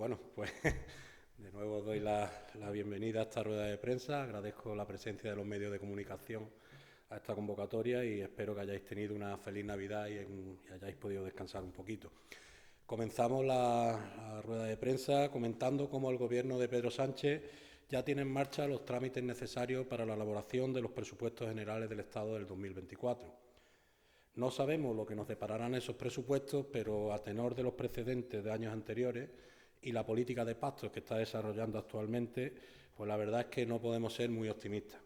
Bueno, pues de nuevo doy la bienvenida a esta rueda de prensa. Agradezco la presencia de los medios de comunicación a esta convocatoria y espero que hayáis tenido una feliz Navidad y hayáis podido descansar un poquito. Comenzamos la rueda de prensa comentando cómo el Gobierno de Pedro Sánchez ya tiene en marcha los trámites necesarios para la elaboración de los presupuestos generales del Estado del 2024. No sabemos lo que nos depararán esos presupuestos, pero a tenor de los precedentes de años anteriores y la política de pactos que está desarrollando actualmente, pues la verdad es que no podemos ser muy optimistas.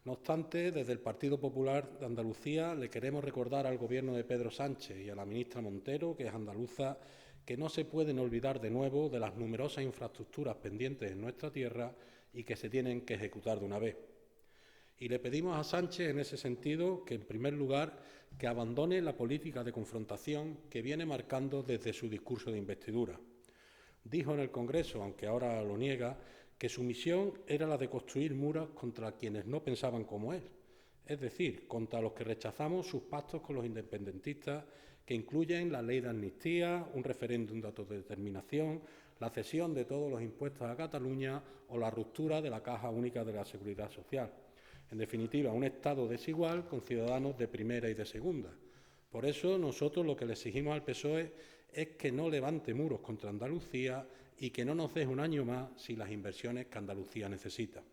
No obstante, desde el Partido Popular de Andalucía le queremos recordar al Gobierno de Pedro Sánchez y a la ministra Montero, que es andaluza, que no se pueden olvidar de nuevo de las numerosas infraestructuras pendientes en nuestra tierra y que se tienen que ejecutar de una vez. Y le pedimos a Sánchez, en ese sentido, que, en primer lugar, que abandone la política de confrontación que viene marcando desde su discurso de investidura. Dijo en el Congreso, aunque ahora lo niega, que su misión era la de construir muros contra quienes no pensaban como él, es decir, contra los que rechazamos sus pactos con los independentistas, que incluyen la ley de amnistía, un referéndum de autodeterminación, la cesión de todos los impuestos a Cataluña o la ruptura de la Caja Única de la Seguridad Social. En definitiva, un Estado desigual con ciudadanos de primera y de segunda. Por eso, nosotros lo que le exigimos al PSOE es que no levante muros contra Andalucía y que no nos deje un año más sin las inversiones que Andalucía necesita.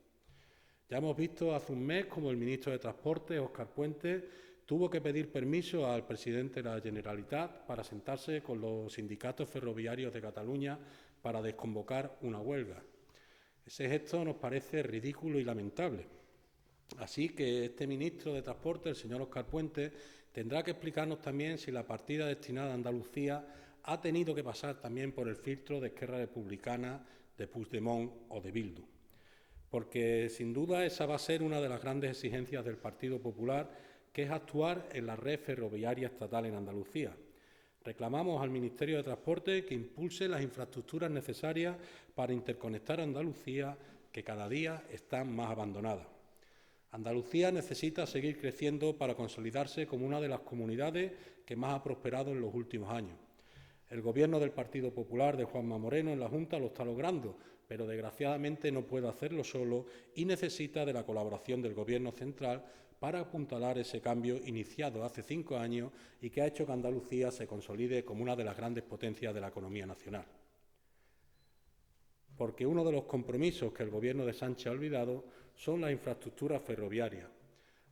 Ya hemos visto hace un mes cómo el ministro de Transporte, Óscar Puente, tuvo que pedir permiso al presidente de la Generalitat para sentarse con los sindicatos ferroviarios de Cataluña para desconvocar una huelga. Ese gesto nos parece ridículo y lamentable. Así que este ministro de Transporte, el señor Óscar Puente, tendrá que explicarnos también si la partida destinada a Andalucía ha tenido que pasar también por el filtro de Esquerra Republicana, de Puigdemont o de Bildu. Porque, sin duda, esa va a ser una de las grandes exigencias del Partido Popular, que es actuar en la red ferroviaria estatal en Andalucía. Reclamamos al Ministerio de Transporte que impulse las infraestructuras necesarias para interconectar a Andalucía, que cada día están más abandonadas. Andalucía necesita seguir creciendo para consolidarse como una de las comunidades que más ha prosperado en los últimos años. El Gobierno del Partido Popular de Juanma Moreno en la Junta lo está logrando, pero desgraciadamente no puede hacerlo solo y necesita de la colaboración del Gobierno central para apuntalar ese cambio iniciado hace 5 años y que ha hecho que Andalucía se consolide como una de las grandes potencias de la economía nacional. Porque uno de los compromisos que el Gobierno de Sánchez ha olvidado son las infraestructuras ferroviarias.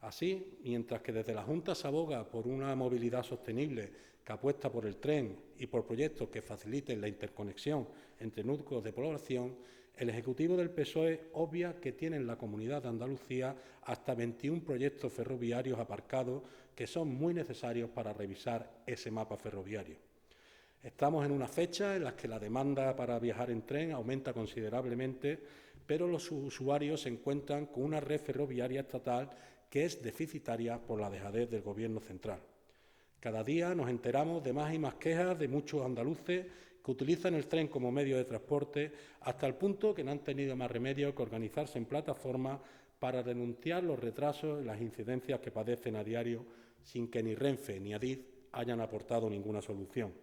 Así, mientras que desde la Junta se aboga por una movilidad sostenible que apuesta por el tren y por proyectos que faciliten la interconexión entre núcleos de población, el Ejecutivo del PSOE obvia que tiene en la Comunidad de Andalucía hasta 21 proyectos ferroviarios aparcados que son muy necesarios para revisar ese mapa ferroviario. Estamos en una fecha en la que la demanda para viajar en tren aumenta considerablemente, pero los usuarios se encuentran con una red ferroviaria estatal que es deficitaria por la dejadez del Gobierno central. Cada día nos enteramos de más y más quejas de muchos andaluces que utilizan el tren como medio de transporte hasta el punto que no han tenido más remedio que organizarse en plataformas para denunciar los retrasos y las incidencias que padecen a diario sin que ni Renfe ni Adif hayan aportado ninguna solución.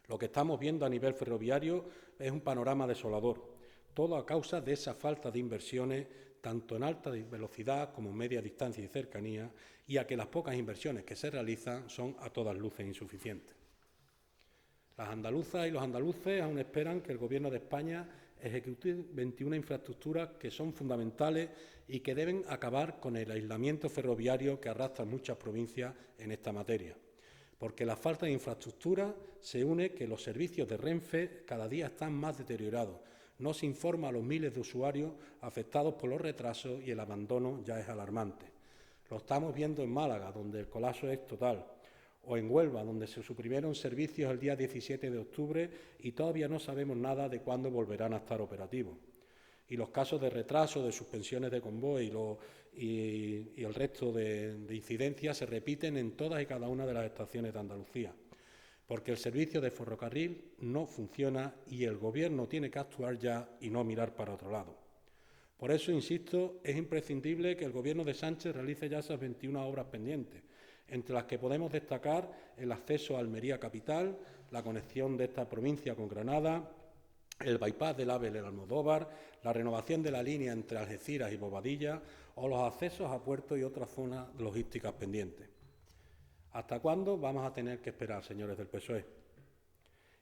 Lo que estamos viendo a nivel ferroviario es un panorama desolador, todo a causa de esa falta de inversiones, tanto en alta velocidad como en media distancia y cercanía, y a que las pocas inversiones que se realizan son a todas luces insuficientes. Las andaluzas y los andaluces aún esperan que el Gobierno de España ejecute 21 infraestructuras que son fundamentales y que deben acabar con el aislamiento ferroviario que arrastra muchas provincias en esta materia. Porque la falta de infraestructura se une que los servicios de Renfe cada día están más deteriorados. No se informa a los miles de usuarios afectados por los retrasos y el abandono ya es alarmante. Lo estamos viendo en Málaga, donde el colapso es total, o en Huelva, donde se suprimieron servicios el día 17 de octubre y todavía no sabemos nada de cuándo volverán a estar operativos. Y los casos de retraso, de suspensiones de convoy y el resto de incidencias se repiten en todas y cada una de las estaciones de Andalucía, porque el servicio de ferrocarril no funciona y el Gobierno tiene que actuar ya y no mirar para otro lado. Por eso, insisto, es imprescindible que el Gobierno de Sánchez realice ya esas 21 obras pendientes, entre las que podemos destacar el acceso a Almería capital, la conexión de esta provincia con Granada, el bypass del AVE del Almodóvar, la renovación de la línea entre Algeciras y Bobadilla o los accesos a puertos y otras zonas logísticas pendientes. ¿Hasta cuándo vamos a tener que esperar, señores del PSOE?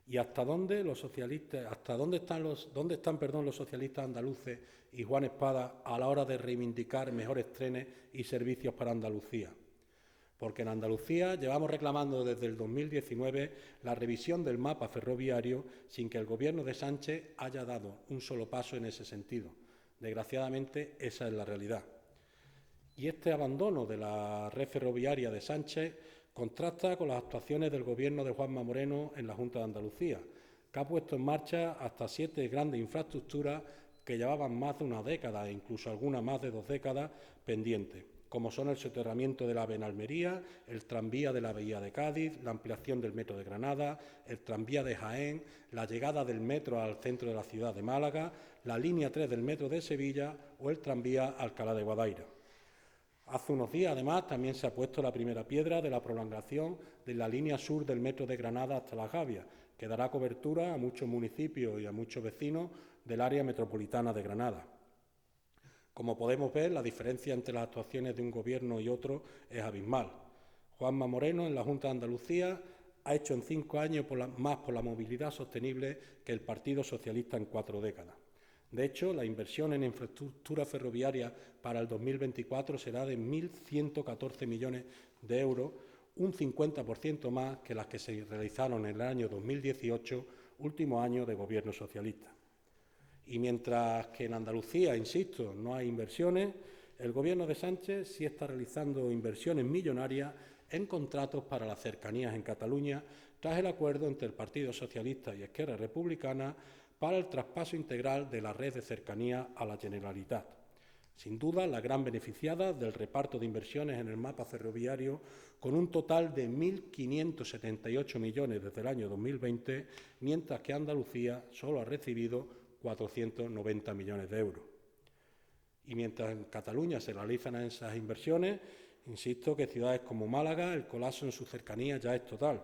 ¿Y hasta dónde los socialistas, dónde están los socialistas andaluces y Juan Espada a la hora de reivindicar mejores trenes y servicios para Andalucía? Porque en Andalucía llevamos reclamando desde el 2019 la revisión del mapa ferroviario sin que el Gobierno de Sánchez haya dado un solo paso en ese sentido. Desgraciadamente, esa es la realidad. Y este abandono de la red ferroviaria de Sánchez contrasta con las actuaciones del Gobierno de Juanma Moreno en la Junta de Andalucía, que ha puesto en marcha hasta 7 grandes infraestructuras que llevaban más de una década e incluso algunas más de 2 décadas pendientes, como son el soterramiento del AVE en Almería, el tranvía de la Bahía de Cádiz, la ampliación del metro de Granada, el tranvía de Jaén, la llegada del metro al centro de la ciudad de Málaga, la línea 3 del metro de Sevilla o el tranvía Alcalá de Guadaira. Hace unos días, además, también se ha puesto la primera piedra de la prolongación de la línea sur del metro de Granada hasta Las Gavias, que dará cobertura a muchos municipios y a muchos vecinos del área metropolitana de Granada. Como podemos ver, la diferencia entre las actuaciones de un gobierno y otro es abismal. Juanma Moreno, en la Junta de Andalucía, ha hecho en 5 años más por la movilidad sostenible que el Partido Socialista en 4 décadas. De hecho, la inversión en infraestructura ferroviaria para el 2024 será de 1.114 millones de euros, un 50% más que las que se realizaron en el año 2018, último año de gobierno socialista. Y mientras que en Andalucía, insisto, no hay inversiones, el Gobierno de Sánchez sí está realizando inversiones millonarias en contratos para las cercanías en Cataluña, tras el acuerdo entre el Partido Socialista y Esquerra Republicana para el traspaso integral de la red de cercanías a la Generalitat. Sin duda, la gran beneficiada del reparto de inversiones en el mapa ferroviario, con un total de 1.578 millones desde el año 2020, mientras que Andalucía solo ha recibido 490 millones de euros. Y mientras en Cataluña se realizan esas inversiones, insisto que en ciudades como Málaga el colapso en sus cercanías ya es total,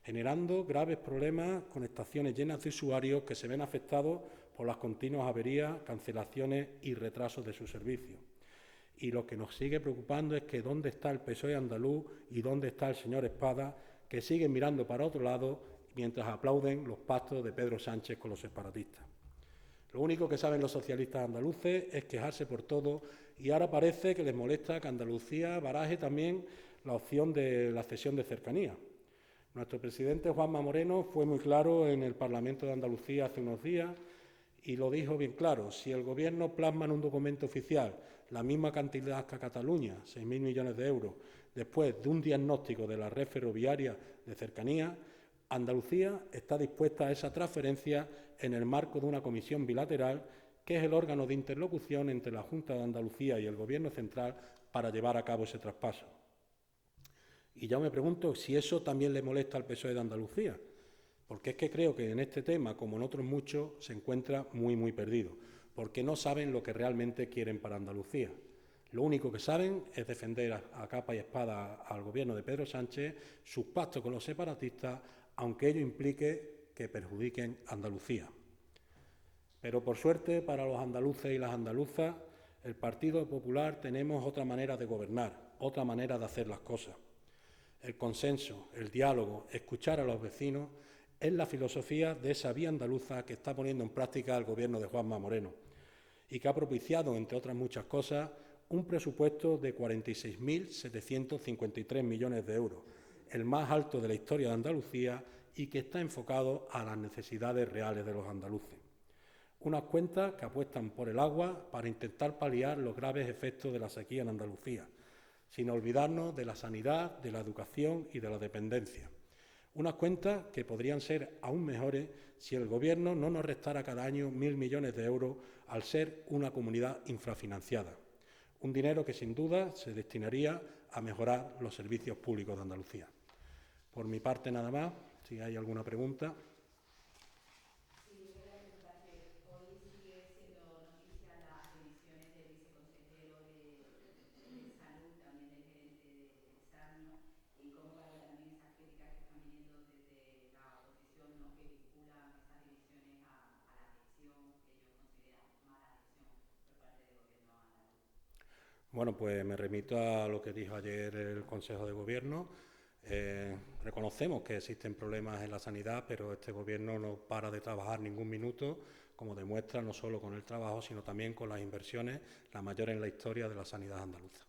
generando graves problemas con estaciones llenas de usuarios que se ven afectados por las continuas averías, cancelaciones y retrasos de sus servicios. Y lo que nos sigue preocupando es que dónde está el PSOE andaluz y dónde está el señor Espada, que siguen mirando para otro lado mientras aplauden los pactos de Pedro Sánchez con los separatistas. Lo único que saben los socialistas andaluces es quejarse por todo y ahora parece que les molesta que Andalucía baraje también la opción de la cesión de cercanía. Nuestro presidente Juanma Moreno fue muy claro en el Parlamento de Andalucía hace unos días y lo dijo bien claro: si el Gobierno plasma en un documento oficial la misma cantidad que a Cataluña, 6.000 millones de euros, después de un diagnóstico de la red ferroviaria de cercanía, Andalucía está dispuesta a esa transferencia en el marco de una comisión bilateral, que es el órgano de interlocución entre la Junta de Andalucía y el Gobierno central para llevar a cabo ese traspaso. Y ya me pregunto si eso también le molesta al PSOE de Andalucía, porque es que creo que en este tema, como en otros muchos, se encuentra muy perdido, porque no saben lo que realmente quieren para Andalucía. Lo único que saben es defender a capa y espada al Gobierno de Pedro Sánchez, sus pactos con los separatistas, aunque ello implique que perjudiquen a Andalucía. Pero por suerte para los andaluces y las andaluzas, el Partido Popular tenemos otra manera de gobernar, otra manera de hacer las cosas. El consenso, el diálogo, escuchar a los vecinos es la filosofía de esa vía andaluza que está poniendo en práctica el Gobierno de Juanma Moreno y que ha propiciado, entre otras muchas cosas, un presupuesto de 46.753 millones de euros, el más alto de la historia de Andalucía y que está enfocado a las necesidades reales de los andaluces. Unas cuentas que apuestan por el agua para intentar paliar los graves efectos de la sequía en Andalucía, sin olvidarnos de la sanidad, de la educación y de la dependencia. Unas cuentas que podrían ser aún mejores si el Gobierno no nos restara cada año 1.000 millones de euros al ser una comunidad infrafinanciada. Un dinero que sin duda se destinaría a mejorar los servicios públicos de Andalucía. Por mi parte nada más, si hay alguna pregunta. Bueno, pues me remito a lo que dijo ayer el Consejo de Gobierno. Reconocemos que existen problemas en la sanidad, pero este Gobierno no para de trabajar ningún minuto, como demuestra no solo con el trabajo, sino también con las inversiones, las mayores en la historia de la sanidad andaluza.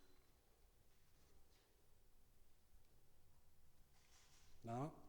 ¿No?